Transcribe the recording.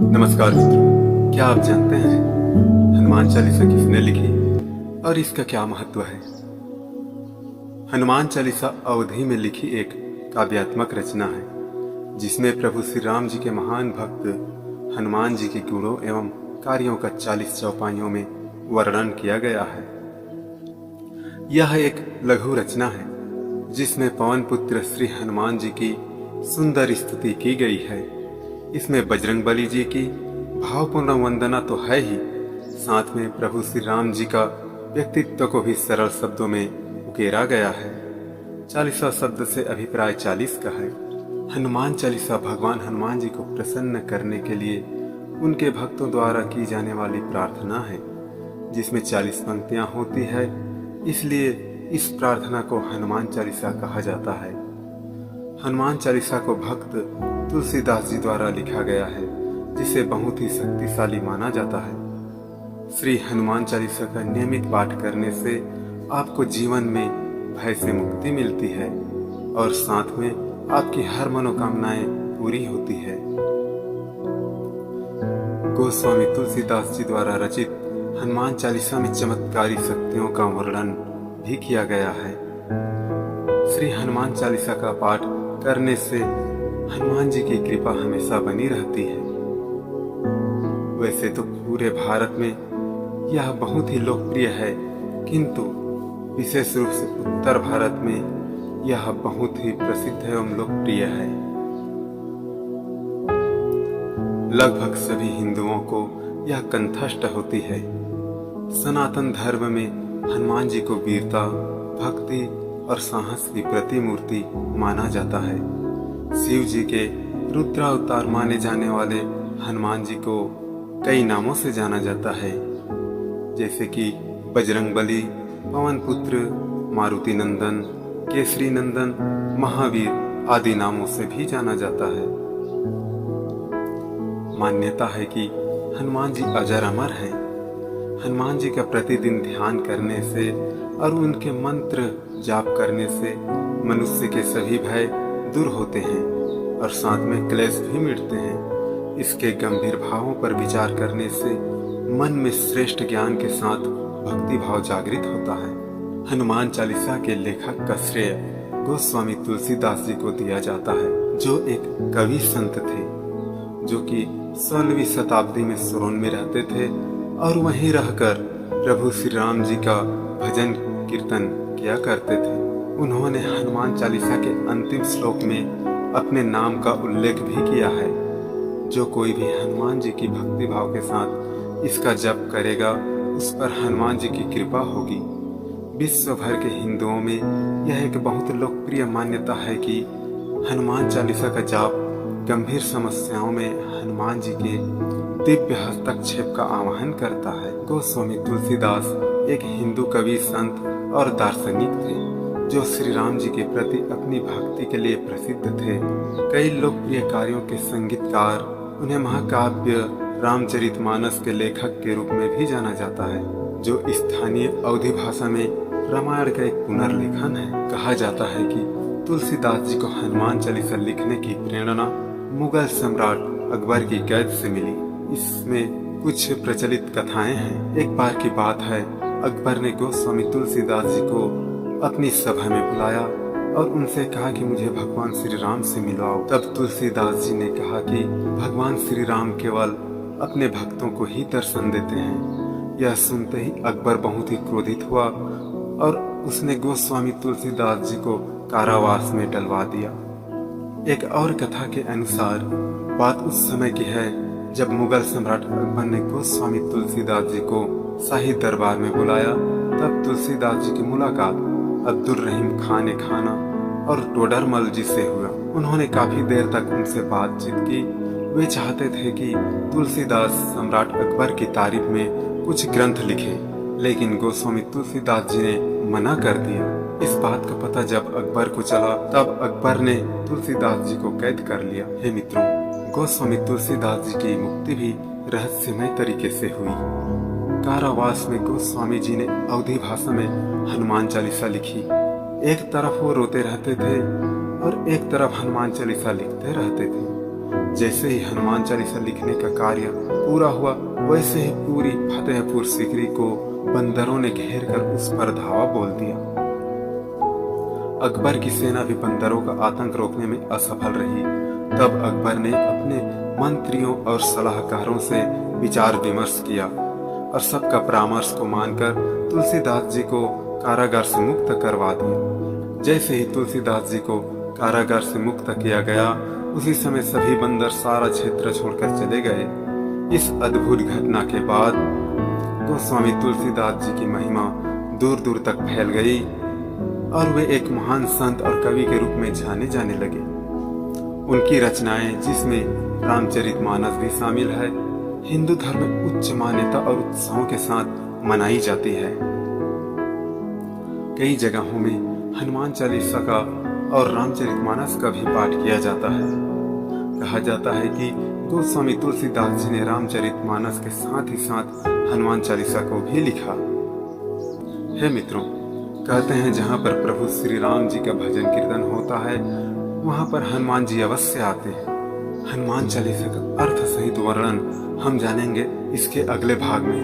नमस्कार मित्रों, क्या आप जानते हैं हनुमान चालीसा किसने लिखी और इसका क्या महत्व है। हनुमान चालीसा अवधि में लिखी एक काव्यात्मक रचना है जिसमें प्रभु श्री राम जी के महान भक्त हनुमान जी के गुणों एवं कार्यों का 40 चौपाइयों में वर्णन किया गया है। यह एक लघु रचना है जिसमें पवन पुत्र श्री हनुमान जी की सुंदर स्तुति की गई है। इसमें बजरंगबली जी की भावपूर्ण वंदना तो है ही, साथ में प्रभु श्री राम जी का व्यक्तित्व को भी सरल शब्दों में उकेरा गया है। 40वां शब्द से अभिप्राय 40 का है। हनुमान चालीसा भगवान हनुमान जी को प्रसन्न करने के लिए उनके भक्तों द्वारा की जाने वाली प्रार्थना है, जिसमें 40 पंक्तियां होती है, इसलिए इस प्रार्थना को हनुमान चालीसा कहा जाता है। हनुमान चालीसा को भक्त तुलसीदास जी द्वारा लिखा गया है, जिसे बहुत ही शक्तिशाली माना जाता है। श्री हनुमान चालीसा का नियमित पाठ करने से आपको जीवन में भय से मुक्ति मिलती है और साथ में आपकी हर मनोकामनाएं पूरी होती है। गोस्वामी तुलसीदास जी द्वारा रचित हनुमान चालीसा में चमत्कारी शक्तियों का वर्णन भी किया गया है। श्री हनुमान चालीसा का पाठ करने से हनुमान जी की कृपा हमेशा बनी रहती है। वैसे तो पूरे भारत में यह बहुत ही लोकप्रिय है, किंतु विशेष रूप से उत्तर भारत में यह बहुत ही प्रसिद्ध एवं लोकप्रिय है। लगभग सभी हिंदुओं को यह कंठस्थ होती है। सनातन धर्म में हनुमान जी को वीरता, भक्ति और साहस की प्रतिमूर्ति माना जाता है। शिव जी के रुद्रावतार माने जाने वाले हनुमान जी को कई नामों से जाना जाता है, जैसे कि बजरंगबली, पवन पुत्र, मारुति नंदन, केसरी नंदन, महावीर आदि नामों से भी जाना जाता है। मान्यता है कि हनुमान जी अजर अमर हैं। हनुमान जी का प्रतिदिन ध्यान करने से और उनके मंत्र जाप करने से मनुष्य के सभी भय दूर होते हैं और साथ में क्लेश भी मिटते हैं। इसके गंभीर भावों पर विचार करने से मन में श्रेष्ठ ज्ञान के साथ भक्ति भाव जागृत होता है। हनुमान चालीसा के लेखक का श्रेय गोस्वामी तुलसीदास जी को दिया जाता है, जो एक कवि संत थे, जो कि 16वीं शताब्दी में सोरोन में रहते थे और वहीं रहकर प्रभु श्री राम जी का भजन कीर्तन किया करते थे। उन्होंने हनुमान चालीसा के अंतिम श्लोक में अपने नाम का उल्लेख भी किया है। जो कोई भी हनुमान जी की भक्ति भाव के साथ इसका जप करेगा, उस पर हनुमान जी की कृपा होगी। विश्व भर के हिंदुओं में यह एक बहुत लोकप्रिय मान्यता है कि हनुमान चालीसा का जाप गंभीर समस्याओं में हनुमान जी के दिव्य हस्तक्षेप का आह्वान करता है। गोस्वामी तुलसीदास एक हिंदू कवि, संत और दार्शनिक थे, जो श्री राम जी के प्रति अपनी भक्ति के लिए प्रसिद्ध थे। कई लोकप्रिय कार्यों के संगीतकार, उन्हें महाकाव्य रामचरितमानस के लेखक के रूप में भी जाना जाता है, जो स्थानीय अवधी भाषा में रामायण का एक पुनर्लेखन है। कहा जाता है कि तुलसीदास जी को हनुमान चालीसा लिखने की प्रेरणा मुगल सम्राट अकबर की कैद से मिली। इसमें कुछ प्रचलित कथाएं हैं। एक बार की बात है, अकबर ने गोस्वामी तुलसीदास जी को अपनी सभा में बुलाया और उनसे कहा कि मुझे भगवान श्री राम से मिलवाओ। तब तुलसीदास जी ने कहा कि भगवान श्री राम केवल अपने भक्तों को ही दर्शन देते हैं। यह सुनते ही अकबर बहुत ही क्रोधित हुआ और उसने गोस्वामी तुलसीदास जी को कारावास में डलवा दिया। एक और कथा के अनुसार बात उस समय की है जब मुगल सम्राट अकबर ने गोस्वामी तुलसीदास जी को शाही दरबार में बुलाया। तब तुलसीदास जी की मुलाकात अब्दुल रहीम खान खाना और टोडरमल जी से हुआ। उन्होंने काफी देर तक उनसे बातचीत की। वे चाहते थे कि तुलसीदास सम्राट अकबर की तारीफ में कुछ ग्रंथ लिखे, लेकिन गोस्वामी तुलसीदास जी ने मना कर दिया। इस बात का पता जब अकबर को चला, तब अकबर ने तुलसीदास जी को कैद कर लिया। हे मित्रों, गोस्वामी तुलसीदास जी की मुक्ति भी रहस्यमय तरीके से हुई। कारावास में गोस्वामी जी ने अवधी भाषा में हनुमान चालीसा लिखी। एक तरफ वो रोते रहते थे और एक तरफ हनुमान चालीसा लिखते रहते थे। जैसे ही हनुमान चालीसा लिखने का कार्य पूरा हुआ, वैसे ही पूरी फतेहपुर सीकरी को बंदरों ने घेर कर उस पर धावा बोल दिया। अकबर की सेना भी बंदरों का आतंक रोकने में असफल रही। तब अकबर ने अपने मंत्रियों और सलाहकारों से विचार विमर्श किया और सबका परामर्श को मानकर तुलसीदास जी को कारागार से मुक्त करवा दिया। जैसे ही तुलसीदास जी को कारागार से मुक्त किया गया, उसी समय सभी बंदर सारा क्षेत्र छोड़कर चले गए। इस अद्भुत घटना के बाद गोस्वामी तुलसीदास जी की महिमा दूर दूर तक फैल गई और वे एक महान संत और कवि के रूप में जाने जाने लगे। उनकी रचनाएं, जिसमें रामचरितमानस भी शामिल है, हिंदू धर्म में उच्च मान्यता और उत्सवों के साथ मनाई जाती है। कई जगहों में हनुमान चालीसा का और रामचरितमानस का भी पाठ किया जाता है। कहा जाता है कि गोस्वामी तुलसीदास जी ने रामचरितमानस के साथ ही साथ हनुमान चालीसा को भी लिखा। हे मित्रों, कहते हैं जहाँ पर प्रभु श्री राम जी का भजन कीर्तन होता है, वहाँ पर हनुमान जी अवश्य आते हैं। हनुमान चालीसा का अर्थ सहित वर्णन हम जानेंगे इसके अगले भाग में।